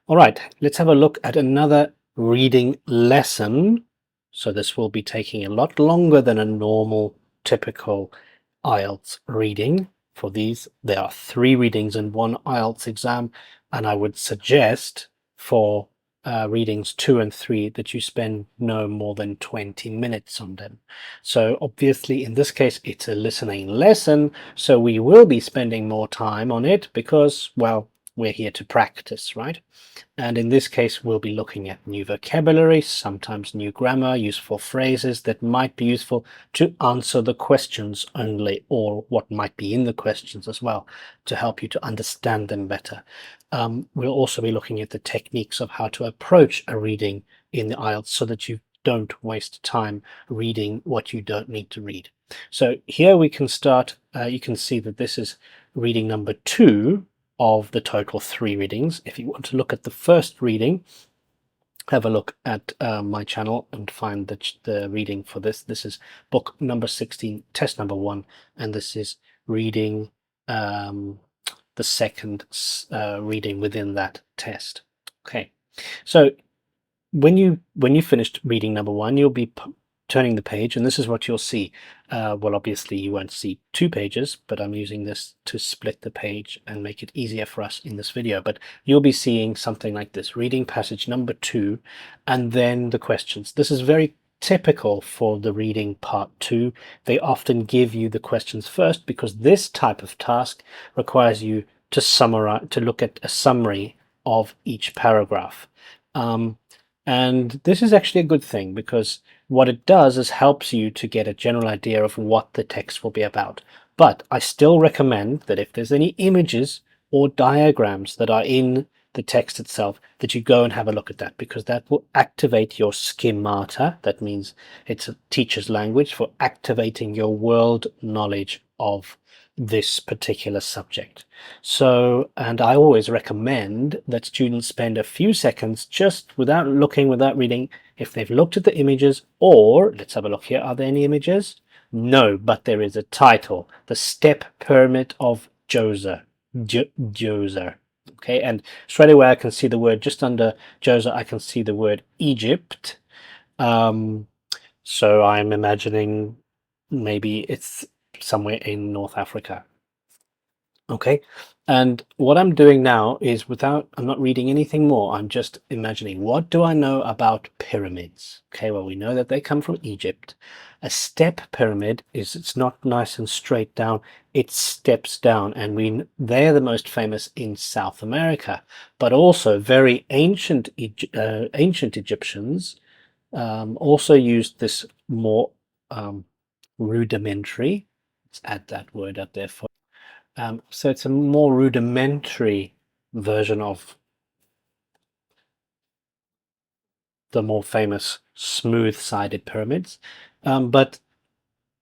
All right, let's have a look at another reading lesson. So this will be taking a lot longer than a normal, typical IELTS reading. For these, there are 3 readings in one IELTS exam, and I would suggest for readings 2 and 3 that you spend no more than 20 minutes on them. So obviously, in this case, it's a listening lesson, so we will be spending more time on it because, well, we're here to practice, right? And in this case, we'll be looking at new vocabulary, sometimes new grammar, useful phrases that might be useful to answer the questions only, or what might be in the questions as well, to help you to understand them better. We'll also be looking at the techniques of how to approach a reading in the IELTS so that you don't waste time reading what you don't need to read. So here we can start. You can see that this is reading number 2 of the total 3 readings. If you want to look at the first reading, have a look at my channel and find the reading for this. This is book number 16, test number 1, and this is reading the second reading within that test. Okay, so when you finished reading number 1, you'll be turning the page, and this is what you'll see. Well, obviously you won't see 2 pages, but I'm using this to split the page and make it easier for us in this video. But you'll be seeing something like this, reading passage number 2, and then the questions. This is very typical for the reading part 2. They often give you the questions first because this type of task requires you to summarize, to look at a summary of each paragraph. And this is actually a good thing because what it does is helps you to get a general idea of what the text will be about. But I still recommend that if there's any images or diagrams that are in the text itself, that you go and have a look at that, because that will activate your schemata. That means it's a teacher's language for activating your world knowledge of this particular subject. So, and I always recommend that students spend a few seconds just without looking, without reading, if they've looked at the images, or let's have a look here. Are there any images? No, but there is a title, The Step Pyramid of Djoser. Djoser. Okay, and straight away I can see the word just under Djoser. I can see the word Egypt. So I'm imagining maybe it's somewhere in North Africa. Okay, and what I'm doing now is I'm not reading anything more. I'm just imagining, what do I know about pyramids? Okay, well, we know that they come from Egypt. A step pyramid it's not nice and straight down, it steps down, and they're the most famous in South America, but also very ancient Egyptians also used this more rudimentary. Let's add that word up there for. So it's a more rudimentary version of the more famous smooth-sided pyramids. But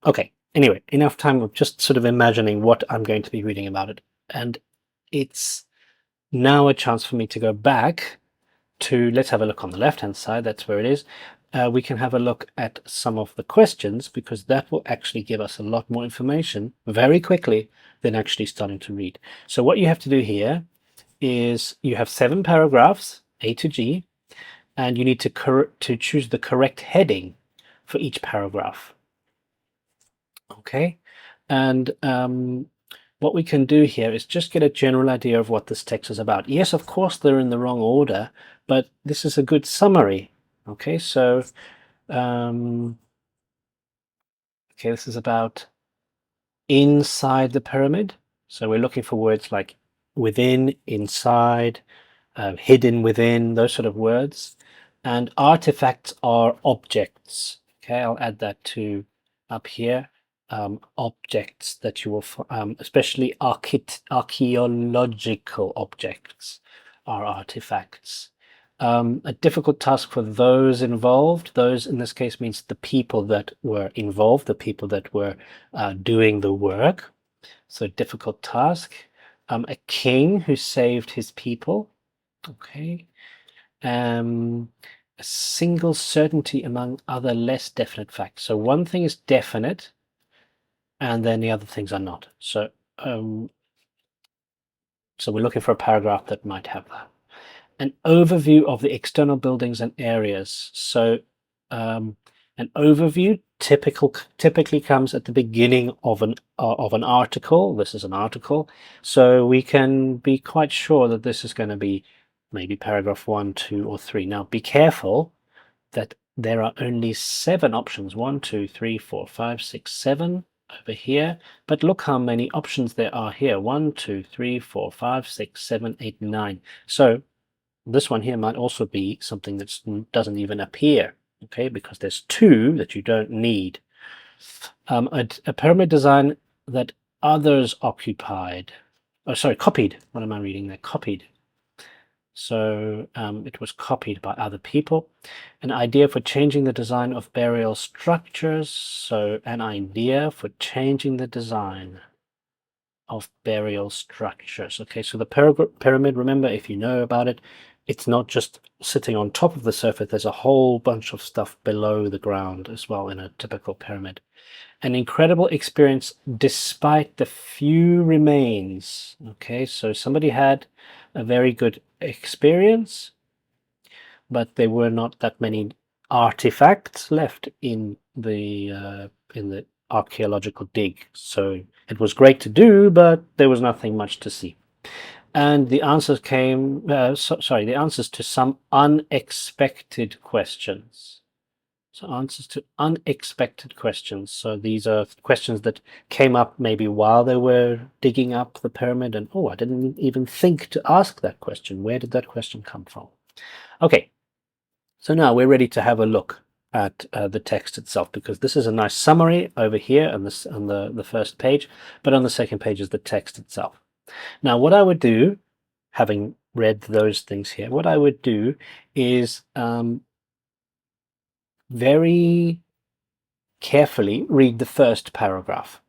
okay, anyway, enough time of just sort of imagining what I'm going to be reading about it. And it's now a chance for me to go back to, let's have a look on the left-hand side, that's where it is. We can have a look at some of the questions, because that will actually give us a lot more information very quickly than actually starting to read. So what you have to do here is you have 7 paragraphs, A to G, and you need to choose the correct heading for each paragraph. Okay, and what we can do here is just get a general idea of what this text is about. Yes, of course, they're in the wrong order, but this is a good summary. Okay, so okay, this is about inside the pyramid. So we're looking for words like within, inside, hidden within, those sort of words. And artifacts are objects. Okay, I'll add that to up here. Objects that you will, especially archaeological objects are artifacts. A difficult task for those involved. Those in this case means the people that were involved, the people that were doing the work. So difficult task. A king who saved his people. Okay. A single certainty among other less definite facts. So one thing is definite, and then the other things are not. So so we're looking for a paragraph that might have that. an overview of the external buildings and areas. So an overview typically comes at the beginning of an article. This is an article, so we can be quite sure that this is going to be maybe paragraph 1, 2, or 3. Now be careful that there are only 7 options. 1, 2, 3, 4, 5, 6, 7 over here, but look how many options there are here. 1, 2, 3, 4, 5, 6, 7, 8, 9. So this one here might also be something that doesn't even appear, okay, because there's 2 that you don't need. A pyramid design that others occupied. Oh, sorry, copied. What am I reading there? Copied. So it was copied by other people. An idea for changing the design of burial structures. So an idea for changing the design of burial structures. Okay, so the pyramid, remember, if you know about it, it's not just sitting on top of the surface. There's a whole bunch of stuff below the ground as well in a typical pyramid. An incredible experience despite the few remains. Okay, so somebody had a very good experience, but there were not that many artifacts left in the archaeological dig. So it was great to do, but there was nothing much to see. And the answers came, the answers to some unexpected questions. So answers to unexpected questions. So these are questions that came up maybe while they were digging up the pyramid, and oh, I didn't even think to ask that question. Where did that question come from? Okay, so now we're ready to have a look at the text itself, because this is a nice summary over here on the first page, but on the second page is the text itself. Now, what I would do, having read those things here, what I would do is very carefully read the first paragraph,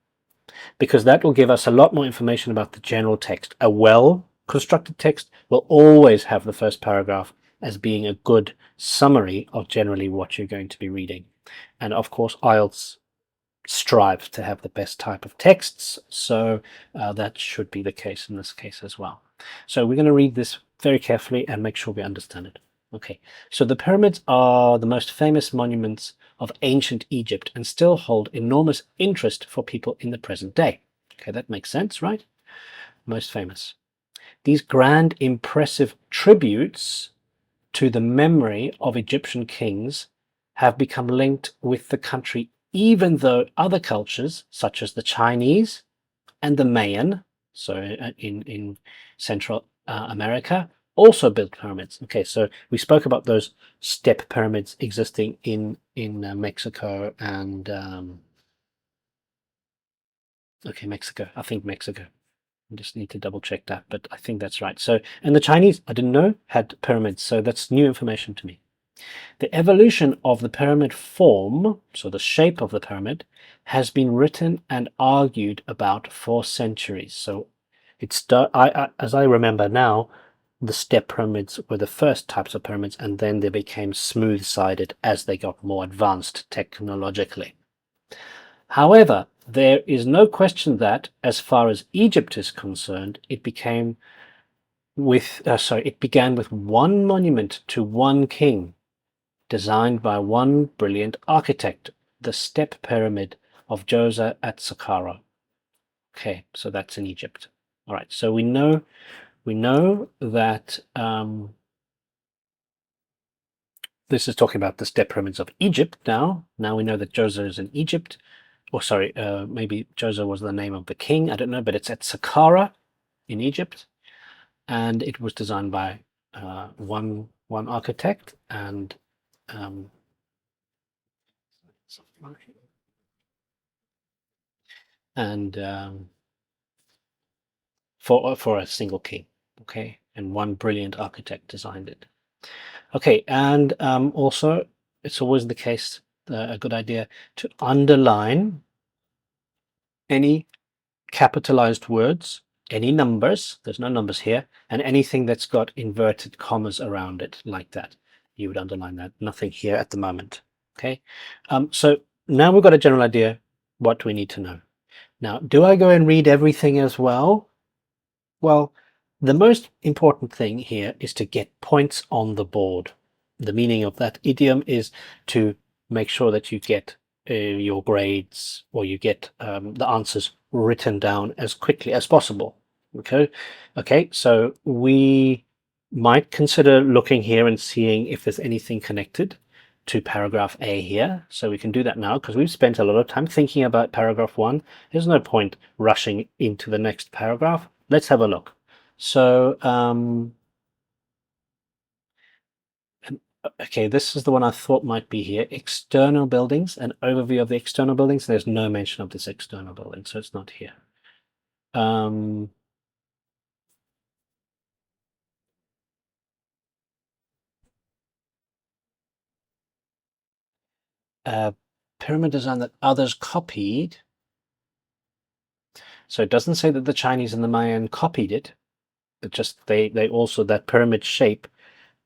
because that will give us a lot more information about the general text. A well-constructed text will always have the first paragraph as being a good summary of generally what you're going to be reading. And of course, IELTS strives to have the best type of texts, so that should be the case in this case as well. So we're going to read this very carefully and make sure we understand it. Okay, so the pyramids are the most famous monuments of ancient Egypt and still hold enormous interest for people in the present day. Okay, that makes sense, right? Most famous. These grand, impressive tributes to the memory of Egyptian kings have become linked with the country, even though other cultures, such as the Chinese and the Mayan, so in Central America, also built pyramids. Okay, so we spoke about those step pyramids existing in Mexico and okay, Mexico. I think Mexico. I just need to double check that, but I think that's right. So, and the Chinese, I didn't know, had pyramids, so that's new information to me. The evolution of the pyramid form, so the shape of the pyramid, has been written and argued about for centuries. So it's as I remember now, the step pyramids were the first types of pyramids, and then they became smooth-sided as they got more advanced technologically. However, there is no question that, as far as Egypt is concerned, it began with one monument to one king, designed by one brilliant architect, the step pyramid of Djoser at Saqqara. Okay, so that's in Egypt. All right, so we know that this is talking about the step pyramids of Egypt now. Now we know that Djoser is in Egypt. Or sorry, maybe Djoser was the name of the king, I don't know, but it's at Saqqara in Egypt, and it was designed by one architect, and for a single king, okay, and one brilliant architect designed it. Okay, and also it's always the case, a good idea to underline any capitalized words, any numbers, there's no numbers here, and anything that's got inverted commas around it like that. You would underline that. Nothing here at the moment. Okay, so now we've got a general idea what we need to know. Now, do I go and read everything as well? Well, The most important thing here is to get points on the board. The meaning of that idiom is to make sure that you get your grades, or you get the answers written down as quickly as possible. Okay, so we might consider looking here and seeing if there's anything connected to paragraph A here. So we can do that now because we've spent a lot of time thinking about paragraph 1. There's no point rushing into the next paragraph. Let's have a look. So, okay, this is the one I thought might be here. External buildings, an overview of the external buildings. There's no mention of this external building, so it's not here. Pyramid design that others copied. So it doesn't say that the Chinese and the Mayan copied it, but just they also, that pyramid shape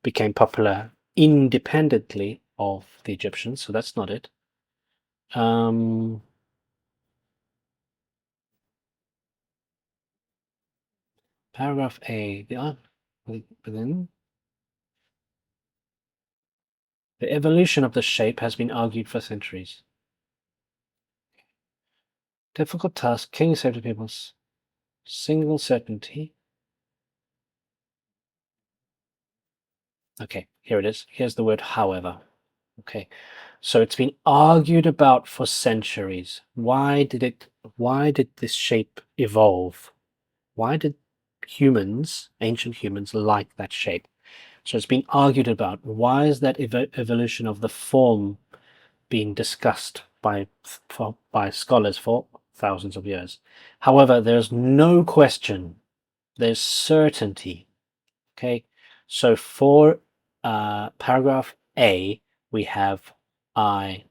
became popular independently of the Egyptians, so that's not it. Paragraph A, within the evolution of the shape has been argued for centuries. Difficult task, king saved the peoples. Single certainty. Okay, here it is. Here's the word however. Okay, so it's been argued about for centuries. Why did this shape evolve? Why did humans, ancient humans, like that shape? So it's been argued about. Why is that evolution of the form being discussed by scholars for thousands of years? However, there's no question, there's certainty. Okay, so for paragraph A, we have IV,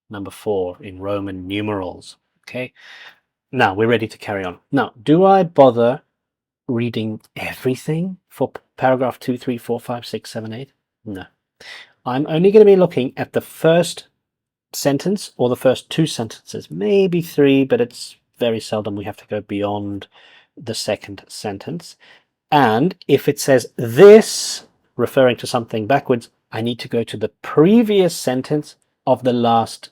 number 4 in Roman numerals. Okay, now we're ready to carry on. Now, do I bother reading everything for paragraph 2, 3, 4, 5, 6, 7, 8? No. I'm only going to be looking at the first sentence or the first 2 sentences, maybe 3, but it's very seldom we have to go beyond the second sentence. And if it says this, referring to something backwards, I need to go to the previous sentence of the last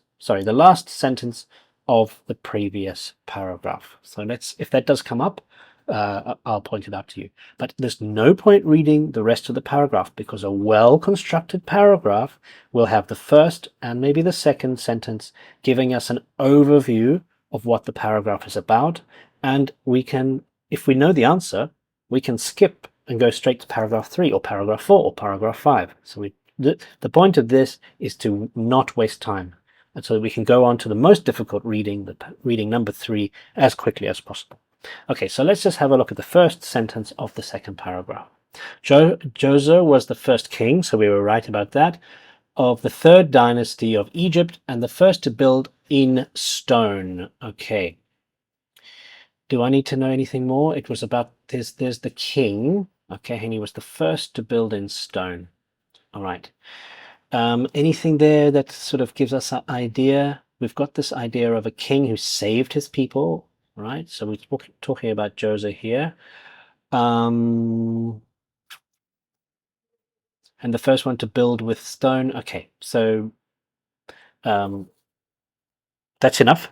sentence of the previous paragraph. So if that does come up, I'll point it out to you. But there's no point reading the rest of the paragraph, because a well-constructed paragraph will have the first and maybe the second sentence giving us an overview of what the paragraph is about. And we can, if we know the answer, we can skip and go straight to paragraph 3 or paragraph 4 or paragraph 5. So the point of this is to not waste time, and so we can go on to the most difficult reading, reading number 3, as quickly as possible. Okay, so let's just have a look at the first sentence of the second paragraph. Djoser was the first king, so we were right about that, of the 3rd dynasty of Egypt, and the first to build in stone. Okay. Do I need to know anything more? It was about, there's the king, okay, and he was the first to build in stone. All right. Anything there that sort of gives us an idea? We've got this idea of a king who saved his people, right? So we're talking about Djoser here. And the first one to build with stone. Okay, so that's enough.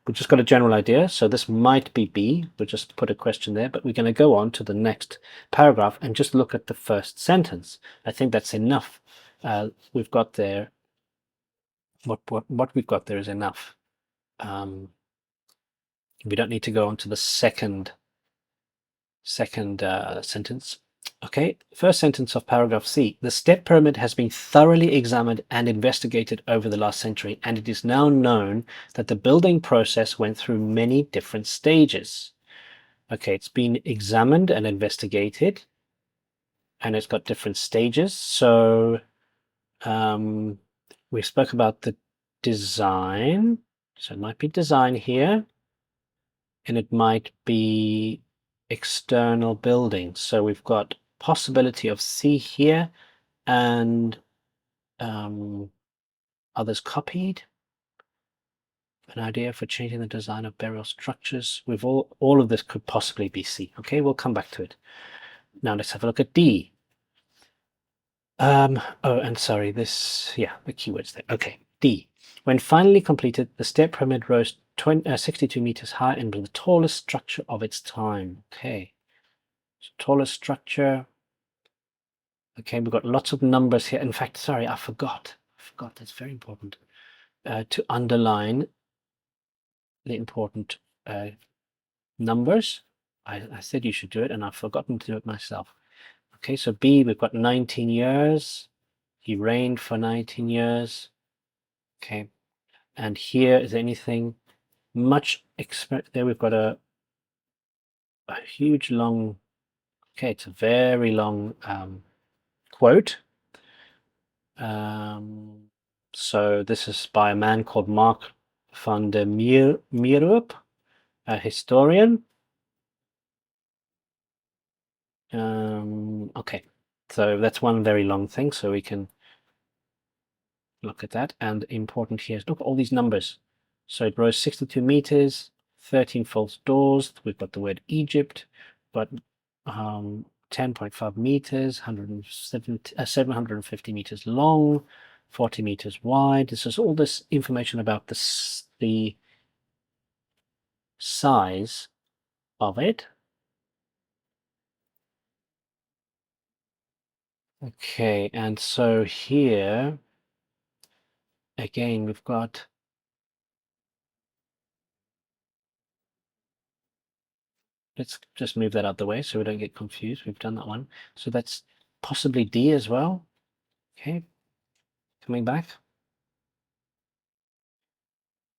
We've just got a general idea. So this might be B. We'll just put a question there, but we're going to go on to the next paragraph and just look at the first sentence. I think that's enough. We've got there, what we've got there is enough. We don't need to go on to the second sentence. Okay, first sentence of paragraph C. The step pyramid has been thoroughly examined and investigated over the last century, and it is now known that the building process went through many different stages. Okay, it's been examined and investigated, and it's got different stages. So we spoke about the design, so it might be design here, and it might be external buildings. So we've got possibility of C here, and others copied. An idea for changing the design of burial structures. We've all of this could possibly be C. Okay, we'll come back to it. Now let's have a look at D. Oh, and sorry, the keywords there. Okay, D. When finally completed, the step pyramid rose 62 meters high and was the tallest structure of its time. Okay, so tallest structure. Okay, we've got lots of numbers here. In fact, sorry, I forgot. That's very important to underline the important numbers. I said you should do it, and I've forgotten to do it myself. Okay, so B, we've got 19 years. He reigned for 19 years. Okay, and here is anything much there? We've got a huge long. Okay, it's a very long quote. So this is by a man called Mark van der Meerup, a historian. Okay, so that's one very long thing, so we can look at that. And important here is look at all these numbers. So it rose 62 meters, 13 false doors. We've got the word Egypt, but 10.5 meters, 750 meters long, 40 meters wide. This is all this information about the size of it. Okay, and so here again we've got let's just move that out the way so we don't get confused. We've done that one. So that's possibly D as well. Okay, coming back.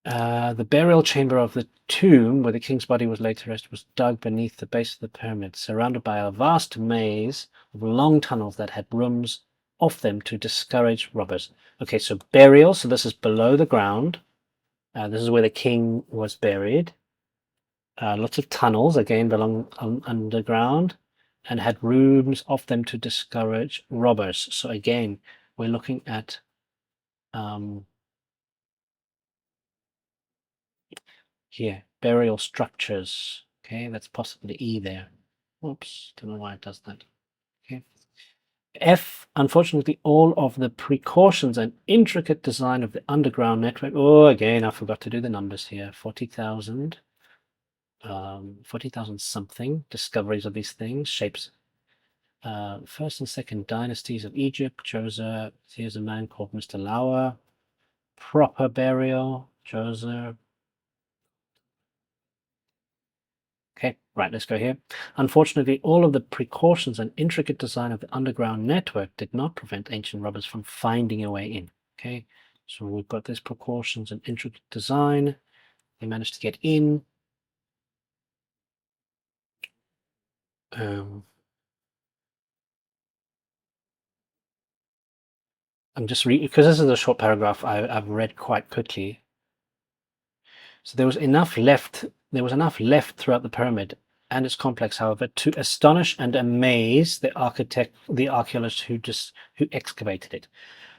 The burial chamber of the tomb where the king's body was laid to rest was dug beneath the base of the pyramid, surrounded by a vast maze of long tunnels that had rooms off them to discourage robbers. Okay, so burial, so this is below the ground. This is where the king was buried. Lots of tunnels, again, belong underground, and had rooms off them to discourage robbers. So again, we're looking at here, burial structures. Okay, that's possibly E there. Oops, don't know why it does that. Okay. F, unfortunately, all of the precautions and intricate design of the underground network. Oh, again, I forgot to do the numbers here. 40,000. 40,000 something discoveries of these things, shapes. First and second dynasties of Egypt. Joseph, here's a man called Mr. Lauer. Proper burial, Joseph. Okay, right, let's go here. Unfortunately, all of the precautions and intricate design of the underground network did not prevent ancient robbers from finding a way in. Okay, so we've got this precautions and intricate design. They managed to get in. I'm just reading because this is a short paragraph. I've read quite quickly. So there was enough left. There was enough left throughout the pyramid and its complex, however, to astonish and amaze the archaeologist who excavated it.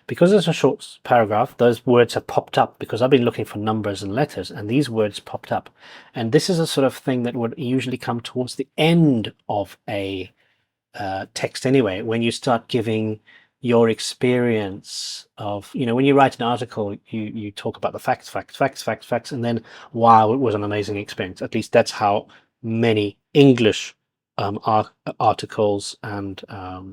Because it's a short paragraph, those words have popped up because I've been looking for numbers and letters, and these words popped up. And this is a sort of thing that would usually come towards the end of a text anyway, when you start giving your experience of, when you write an article, you talk about the facts, and then, wow, it was an amazing experience. At least that's how many English articles and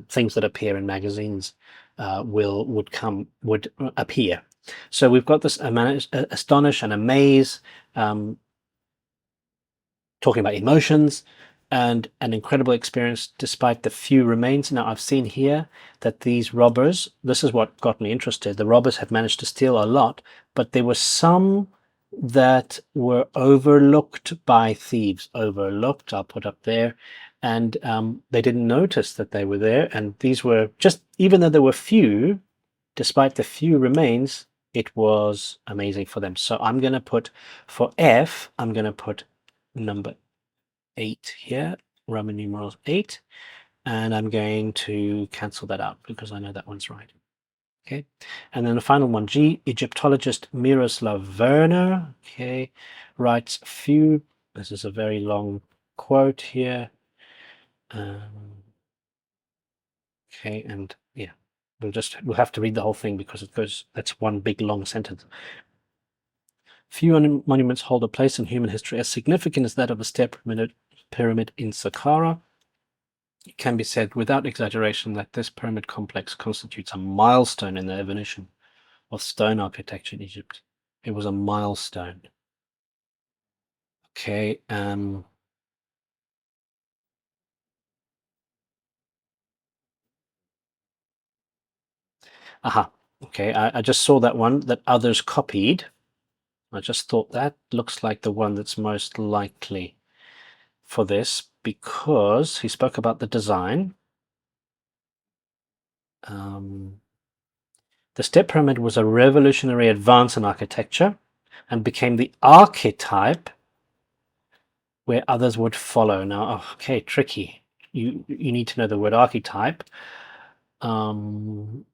things that appear in magazines would appear. So we've got this astonish and amaze, talking about emotions and an incredible experience despite the few remains. Now I've seen here that these robbers, this is what got me interested. The robbers had managed to steal a lot, but there were some that were overlooked by thieves. Overlooked, I'll put up there. And they didn't notice that they were there. And these were just, even though there were few, despite the few remains, it was amazing for them. So I'm going to put, for F, I'm going to put number 8 here, Roman numerals 8, and I'm going to cancel that out because I know that one's right. Okay, and then the final one, G, Egyptologist Miroslav Werner, okay, writes few. This is a very long quote here. Okay, and yeah, we'll have to read the whole thing because it goes. That's one big long sentence. Few monuments hold a place in human history as significant as that of the step pyramid in Saqqara. It can be said without exaggeration that this pyramid complex constitutes a milestone in the evolution of stone architecture in Egypt. It was a milestone. Okay, aha. Okay, I just saw that one that others copied. I just thought that looks like the one that's most likely for this because he spoke about the design. The step pyramid was a revolutionary advance in architecture and became the archetype where others would follow. Now, okay, tricky. You need to know the word archetype. And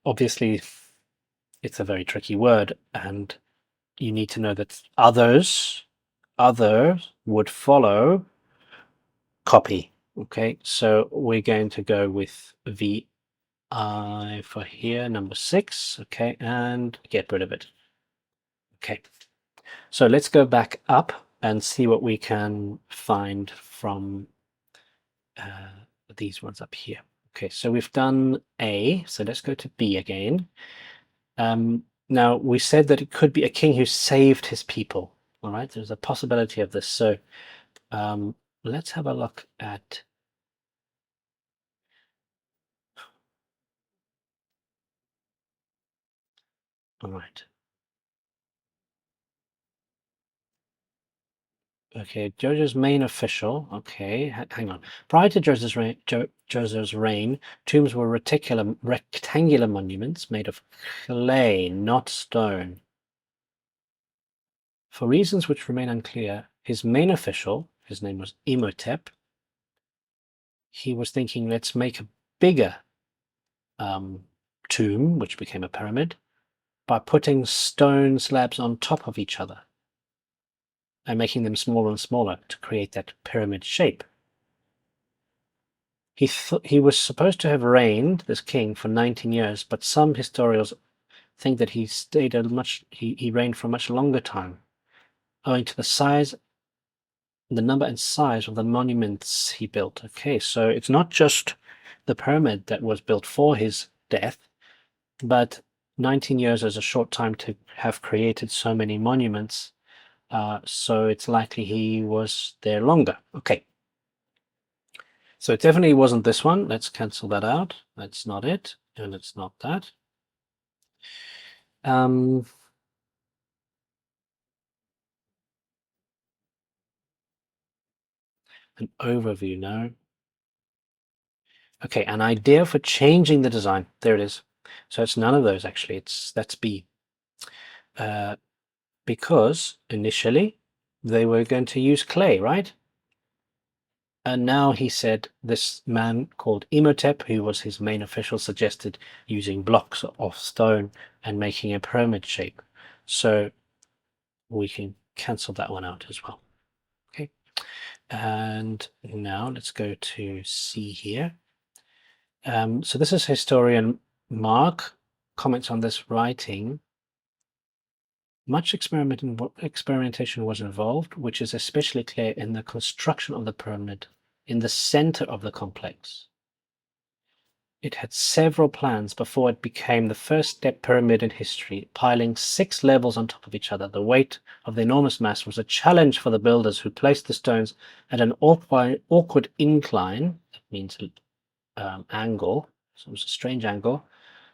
obviously it's a very tricky word, and you need to know that others would follow, copy. Okay, so we're going to go with VI for here, number 6. Okay, and get rid of it. Okay, so let's go back up and see what we can find from these ones up here. Okay, so we've done A, so let's go to B again. Now, we said that it could be a king who saved his people. All right, there's a possibility of this. So let's have a look at. All right. Okay, Joseph's main official. Okay, hang on. Prior to Joseph's reign, tombs were rectangular monuments made of clay, not stone. For reasons which remain unclear, his main official, his name was Imhotep, he was thinking, let's make a bigger tomb, which became a pyramid, by putting stone slabs on top of each other and making them smaller and smaller to create that pyramid shape. He was supposed to have reigned, this king, for 19 years, but some historians think that he stayed he reigned for a much longer time, owing to the number and size of the monuments he built. Okay, so it's not just the pyramid that was built for his death, but 19 years is a short time to have created so many monuments. So it's likely he was there longer. Okay. So it definitely wasn't this one. Let's cancel that out. That's not it. And it's not that. An overview, no. Okay, an idea for changing the design. There it is. So it's none of those actually. That's B. Because initially they were going to use clay, right? And now he said this man called Imhotep, who was his main official, suggested using blocks of stone and making a pyramid shape. So we can cancel that one out as well. Okay. And now let's go to C here. So this is historian Mark comments on this writing. Much experimentation was involved, which is especially clear in the construction of the pyramid in the center of the complex. It had several plans before it became the first step pyramid in history, piling 6 levels on top of each other. The weight of the enormous mass was a challenge for the builders, who placed the stones at an awkward incline, that means angle, so it was a strange angle,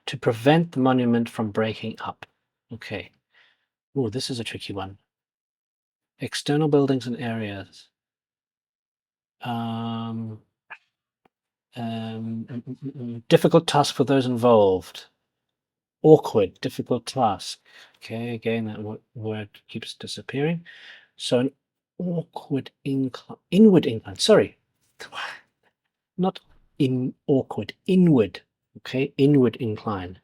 to prevent the monument from breaking up. Okay. Oh, this is a tricky one. External buildings and areas. Difficult task for those involved. Awkward, difficult task. Okay, again, that word keeps disappearing. So an awkward incline, inward incline, sorry. Not awkward, inward. Okay, inward incline.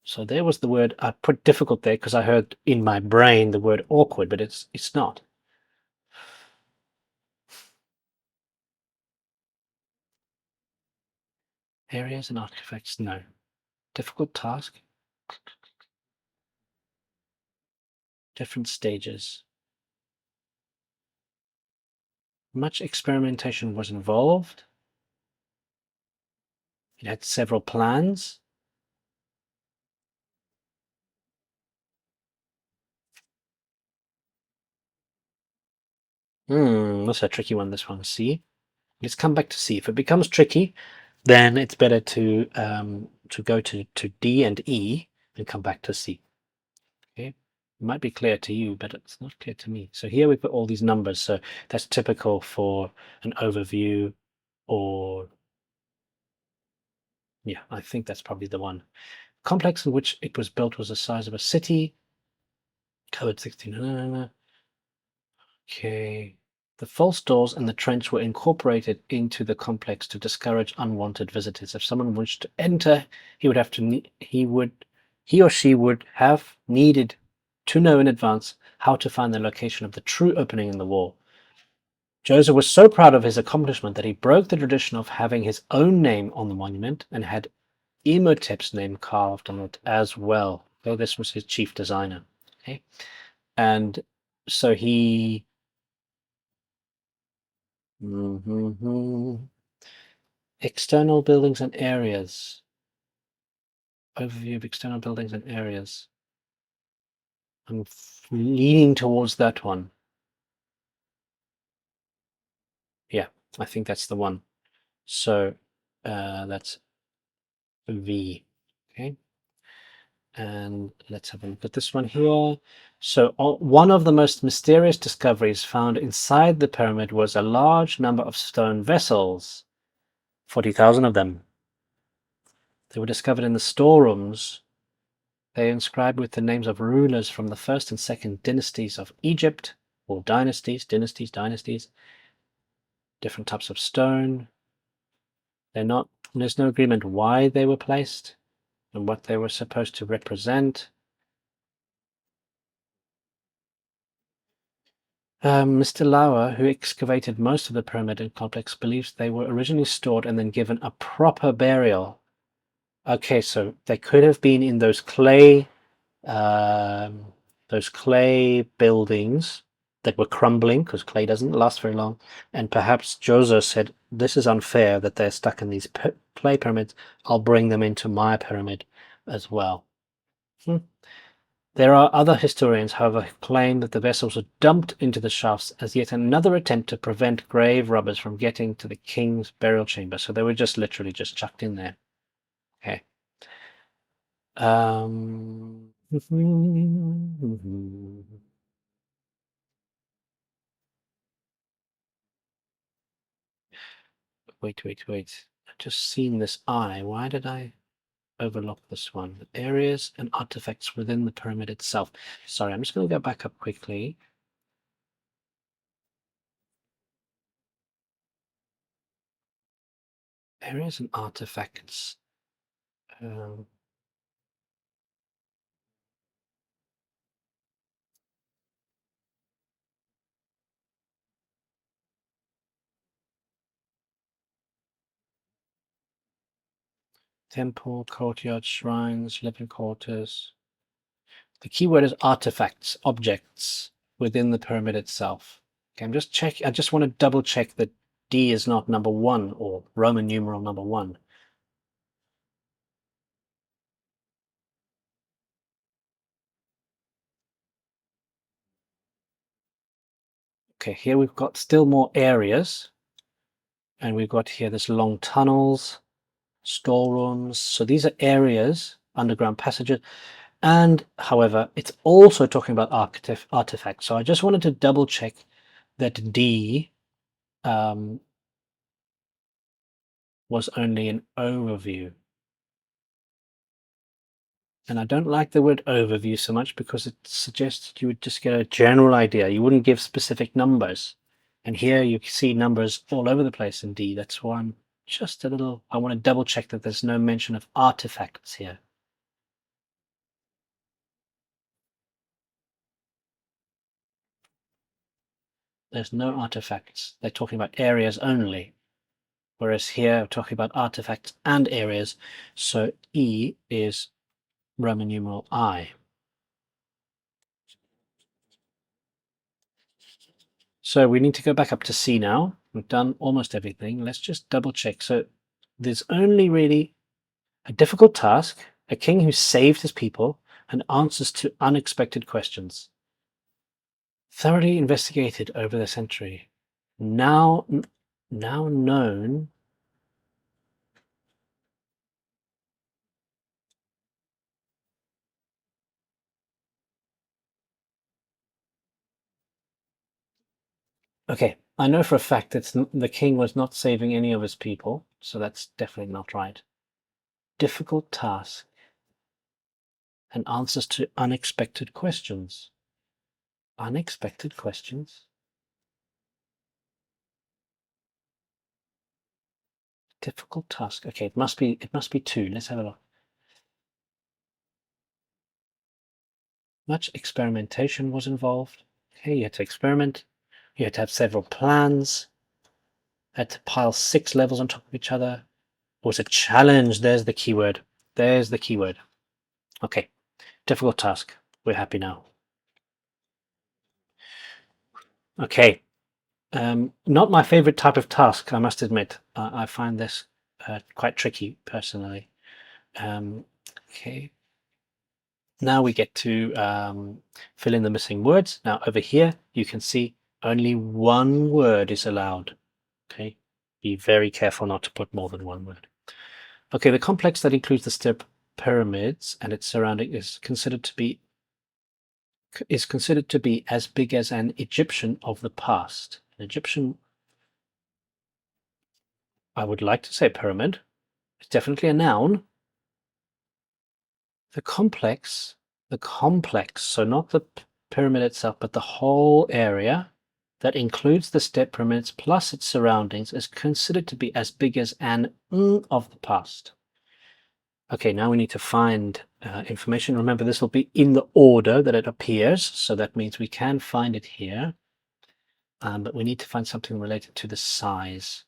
So there was the word. I put difficult there because I heard in my brain the word awkward, but it's not. Areas and artifacts, no. Difficult task. Different stages. Much experimentation was involved. It had several plans. That's a tricky one, this one. C. Let's come back to C. If it becomes tricky, then it's better to go to D and E and come back to C. Okay. It might be clear to you, but it's not clear to me. So here we put all these numbers. So that's typical for an overview, or yeah, I think that's probably the one. Complex in which it was built was the size of a city. Code 16. Okay. The false doors and the trench were incorporated into the complex to discourage unwanted visitors. If someone wished to enter, he or she would have needed to know in advance how to find the location of the true opening in the wall. Joseph was so proud of his accomplishment that he broke the tradition of having his own name on the monument and had Imhotep's name carved on it as well, though this was his chief designer. Okay, and so he. External buildings and areas. Overview of external buildings and areas. I'm leaning towards that one. Yeah, I think that's the one. So that's V. Okay. And let's have a look at this one here. So one of the most mysterious discoveries found inside the pyramid was a large number of stone vessels, 40,000 of them. They were discovered in the storerooms. They are inscribed with the names of rulers from the first and second dynasties of Egypt, or dynasties, different types of stone. There's no agreement why they were placed and what they were supposed to represent. Mr. Lauer, who excavated most of the pyramid complex, believes they were originally stored and then given a proper burial. Okay, so they could have been in those clay buildings that were crumbling, because clay doesn't last very long, and perhaps Joseph said, this is unfair that they're stuck in these clay pyramids. I'll bring them into my pyramid as well. There are other historians, however, who claim that the vessels were dumped into the shafts as yet another attempt to prevent grave robbers from getting to the king's burial chamber. So they were just literally just chucked in there. Okay. Wait. I've just seen this eye. Why did I overlook this one? Areas and artifacts within the pyramid itself. Sorry, I'm just going to go back up quickly. Areas and artifacts. Temple, courtyard, shrines, living quarters. The keyword is artifacts, objects within the pyramid itself. Okay, I just want to double check that D is not number 1 or Roman numeral number 1. Okay, here we've got still more areas. And we've got here this long tunnels, storerooms. So these are areas, underground passages. And however, it's also talking about artifacts. So I just wanted to double check that D was only an overview. And I don't like the word overview so much because it suggests you would just get a general idea. You wouldn't give specific numbers. And here you see numbers all over the place in D. That's why I'm just I want to double check that there's no mention of artifacts here. There's no artifacts. They're talking about areas only. Whereas here, we're talking about artifacts and areas. So E is Roman numeral I. So we need to go back up to C now. We've done almost everything. Let's just double check. So there's only really a difficult task, a king who saved his people, and answers to unexpected questions. Thoroughly investigated over the century. Now known. Okay, I know for a fact that the king was not saving any of his people, so that's definitely not right. Difficult task and answers to unexpected questions. Unexpected questions? Difficult task. Okay, it must be two. Let's have a look. Much experimentation was involved. Okay, you had to experiment. You had to have several plans. Had to pile 6 levels on top of each other. It was a challenge. There's the keyword. There's the keyword. Okay, difficult task. We're happy now. Okay, not my favorite type of task, I must admit. I find this quite tricky personally. Okay, now we get to fill in the missing words. Now over here, you can see only one word is allowed. Okay, be very careful not to put more than one word. Okay, the complex that includes the step pyramids and its surrounding is considered to be as big as an Egyptian of the past. An Egyptian, I would like to say pyramid. It's definitely a noun. The complex, so not the pyramid itself, but the whole area that includes the step pyramids plus its surroundings is considered to be as big as an of the past. Okay, now we need to find information. Remember, this will be in the order that it appears, so that means we can find it here. But we need to find something related to the size.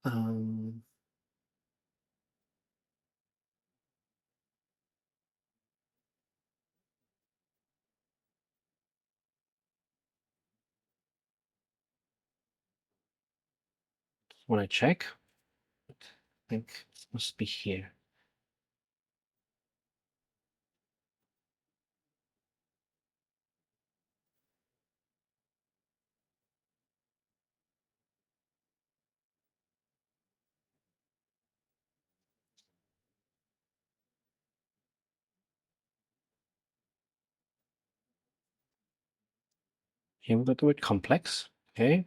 Um, when I check, I think it must be here. Here we've got the word complex. Okay.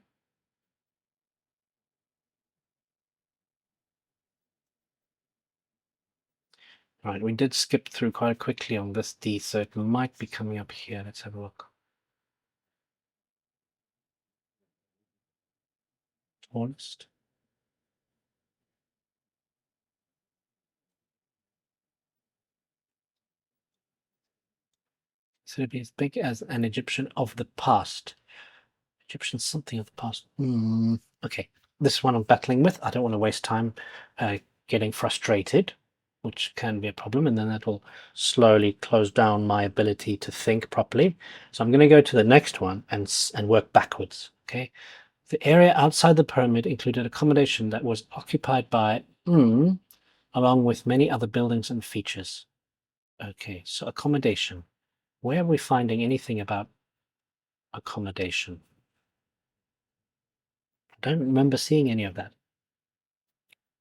Right, we did skip through quite quickly on this D, so it might be coming up here. Let's have a look. Tallest. So it'd be as big as an Egyptian of the past. Egyptian something of the past. Okay, this one I'm battling with. I don't want to waste time getting frustrated, which can be a problem, and then that will slowly close down my ability to think properly. So I'm going to go to the next one and work backwards. Okay, the area outside the pyramid included accommodation that was occupied by along with many other buildings and features. Okay, so accommodation. Where are we finding anything about accommodation? I don't remember seeing any of that.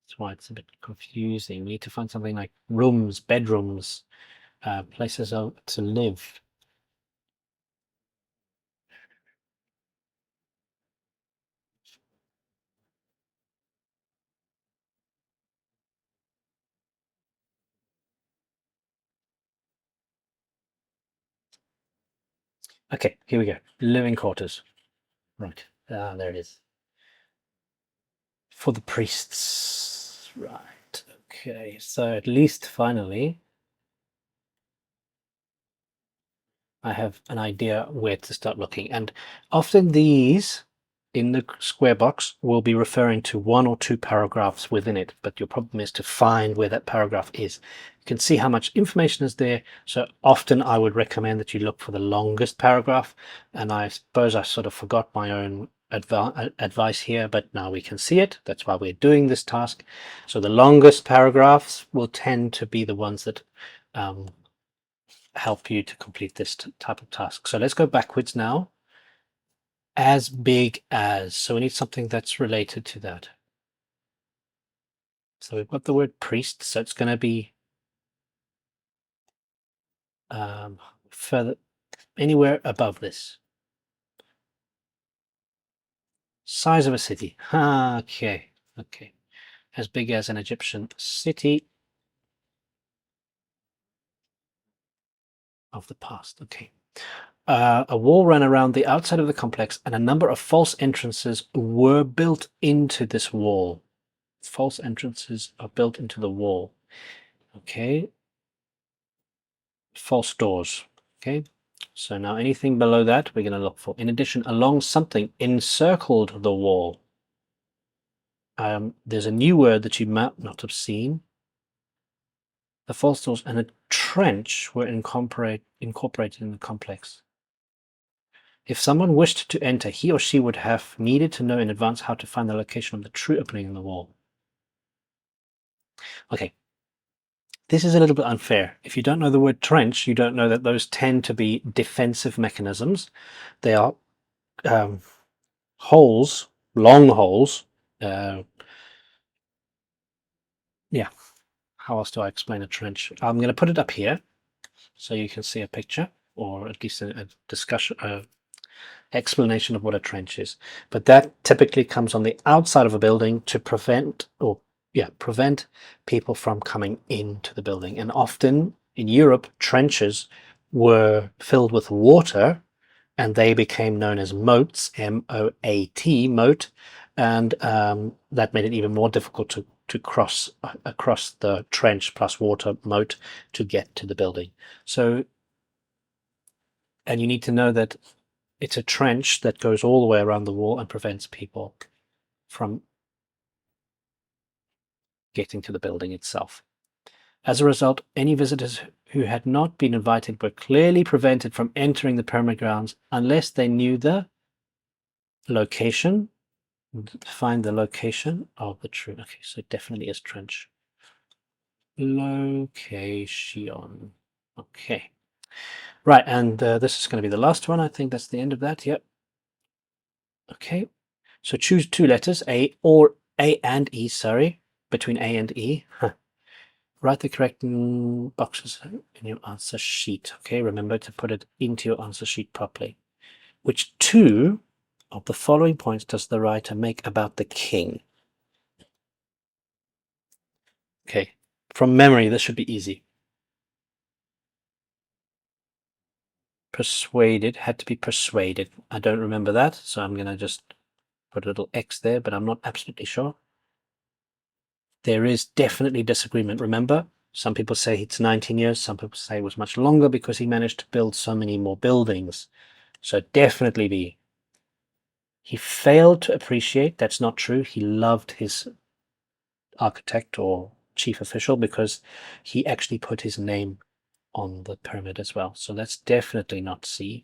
That's why it's a bit confusing. We need to find something like rooms, bedrooms, places to live. Okay, here we go. Living quarters. Right. There it is. For the priests. Right. Okay. So at least finally I have an idea where to start looking. And often these in the square box will be referring to one or two paragraphs within it, but your problem is to find where that paragraph is. You can see how much information is there. So often I would recommend that you look for the longest paragraph. And I suppose I sort of forgot my own advice here, but now we can see it. That's why we're doing this task. So the longest paragraphs will tend to be the ones that help you to complete this type of task. So let's go backwards now. As big as. So we need something that's related to that. So we've got the word priest. So it's going to be further, anywhere above this. Size of a city. Okay. Okay. As big as an Egyptian city of the past. Okay. A wall ran around the outside of the complex, and a number of false entrances were built into this wall. False entrances are built into the wall. Okay. False doors. Okay. So now anything below that we're going to look for. In addition, along something encircled the wall. There's a new word that you might not have seen. The false doors and a trench were incorporated in the complex. If someone wished to enter, he or she would have needed to know in advance how to find the location of the true opening in the wall. Okay. This is a little bit unfair. If you don't know the word trench, you don't know that those tend to be defensive mechanisms. They are holes, long holes. Yeah, how else do I explain a trench? I'm going to put it up here so you can see a picture, or at least a discussion, explanation of what a trench is. But that typically comes on the outside of a building to prevent people from coming into the building. And often in Europe, trenches were filled with water, and they became known as moats, M-O-A-T, moat, and that made it even more difficult to cross across the trench plus water moat to get to the building. So, and you need to know that it's a trench that goes all the way around the wall and prevents people from getting to the building itself. As a result, any visitors who had not been invited were clearly prevented from entering the pyramid grounds unless they knew the location. Find the location of the true. Okay, so it definitely is trench. Location. Okay. Right, and this is going to be the last one. I think that's the end of that. Yep. Okay. So choose two letters, A and E, sorry, between A and E. Write the correct boxes in your answer sheet. Okay, remember to put it into your answer sheet properly. Which two of the following points does the writer make about the king? Okay, from memory, this should be easy. Persuaded, had to be persuaded. I don't remember that, so I'm going to just put a little X there, but I'm not absolutely sure. There is definitely disagreement. Remember, some people say it's 19 years, some people say it was much longer because he managed to build so many more buildings. So definitely B. He failed to appreciate, that's not true. He loved his architect or chief official because he actually put his name on the pyramid as well. So that's definitely not C.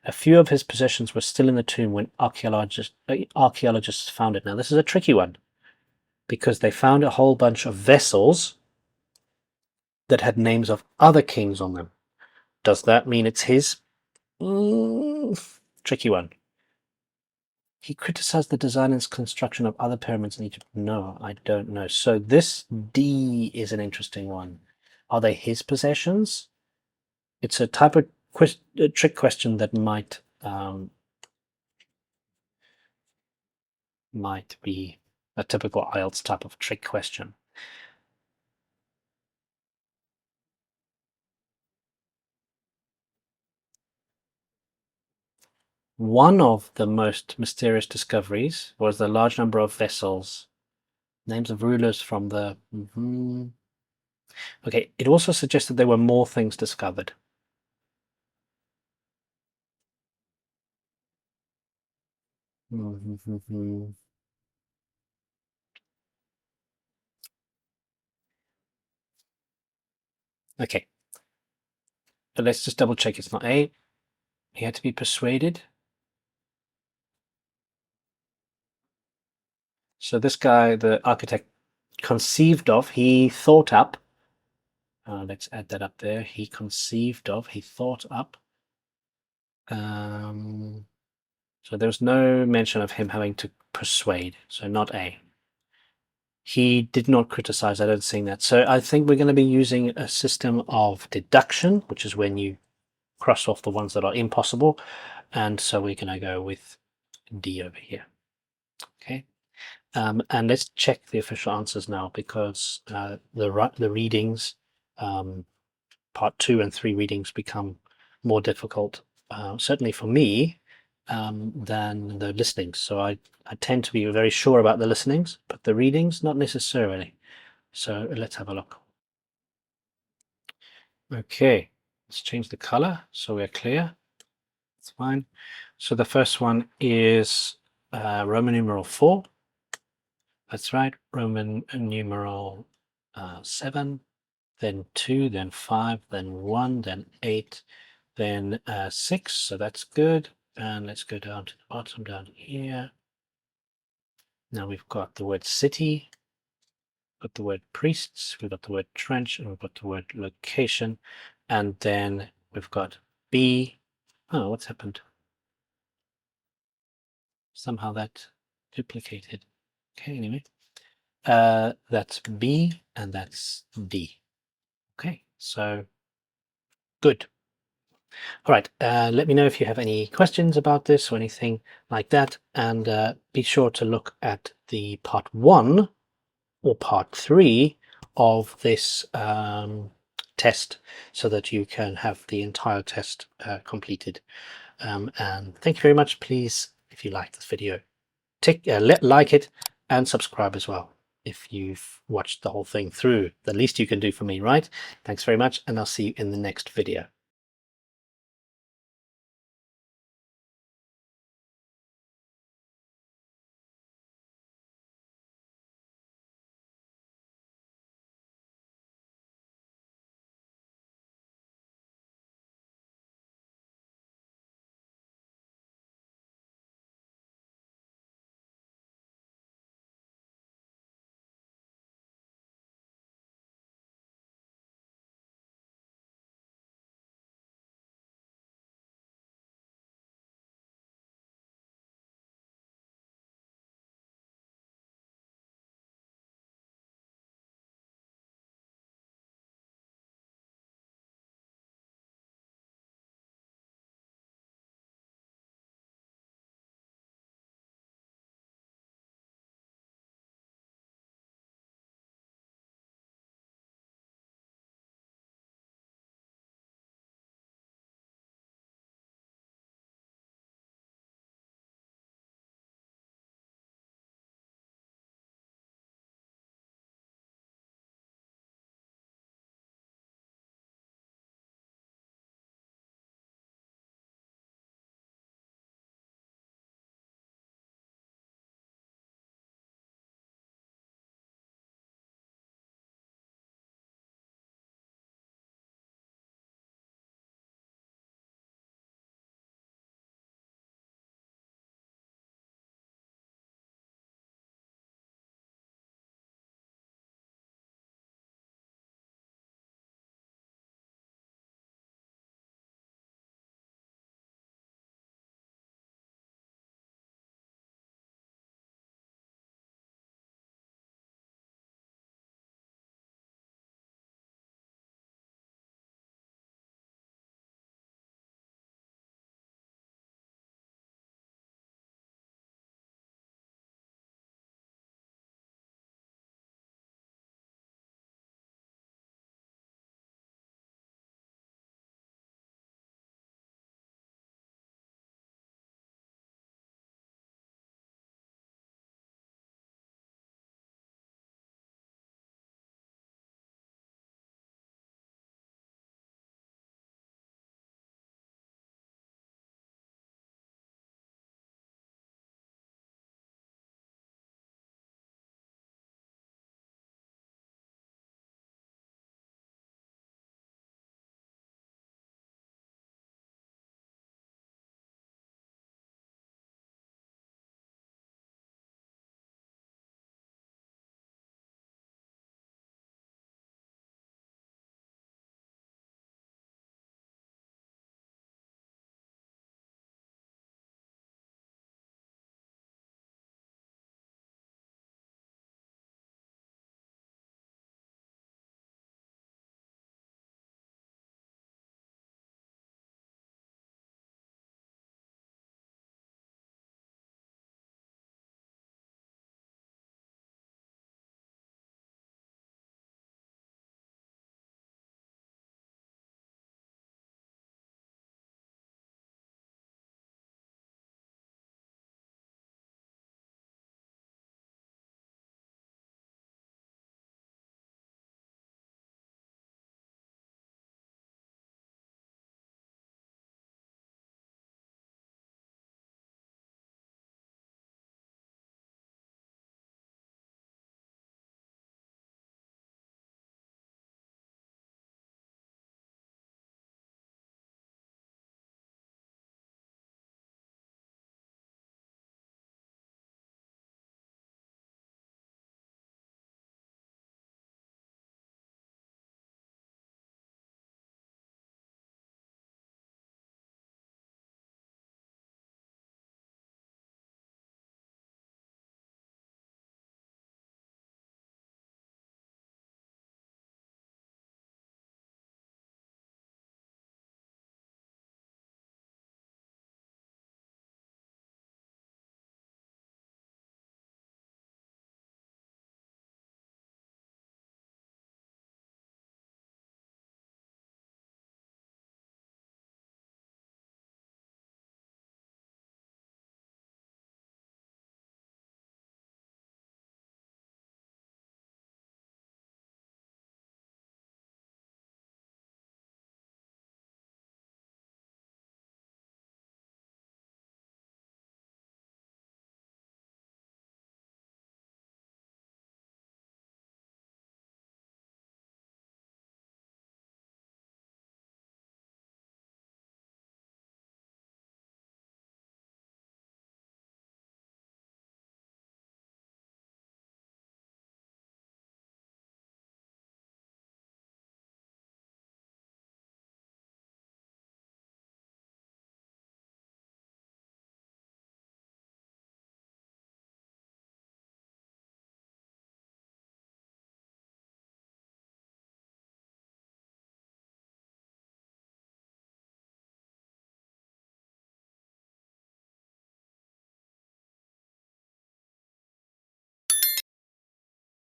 A few of his possessions were still in the tomb when archaeologists found it. Now this is a tricky one because they found a whole bunch of vessels that had names of other kings on them. Does that mean it's his? Tricky one. He criticized the design and construction of other pyramids in Egypt. No, I don't know. So this D is an interesting one. Are they his possessions? It's a type of trick question that might be a typical IELTS type of trick question. One of the most mysterious discoveries was the large number of vessels, names of rulers from the... Okay, it also suggested there were more things discovered. Okay, but let's just double check it's not A. He had to be persuaded. So this guy, the architect, conceived of, he thought up. Let's add that up there. He conceived of, he thought up. So there's no mention of him having to persuade, so not A. He did not criticize, I don't see that. So I think we're going to be using a system of deduction, which is when you cross off the ones that are impossible. And so we're going to go with D over here. Okay. And let's check the official answers now, because the readings, part 2 and 3 readings, become more difficult, certainly for me, than the listenings. So I tend to be very sure about the listenings, but the readings, not necessarily. So let's have a look. Okay, let's change the color so we're clear. It's fine. So the first one is Roman numeral 4. That's right. Roman numeral 7, then 2, then 5, then 1, then 8, then 6. So that's good. And let's go down to the bottom down here. Now we've got the word city, got the word priests, we've got the word trench, and we've got the word location. And then we've got B. Oh, what's happened? Somehow that duplicated. Okay, anyway. That's B and that's D. Okay, so good. All right, let me know if you have any questions about this or anything like that, and be sure to look at the part 1 or part 3 of this test so that you can have the entire test completed. And thank you very much. Please, if you like this video, like it and subscribe as well if you've watched the whole thing through. The least you can do for me, right? Thanks very much, and I'll see you in the next video.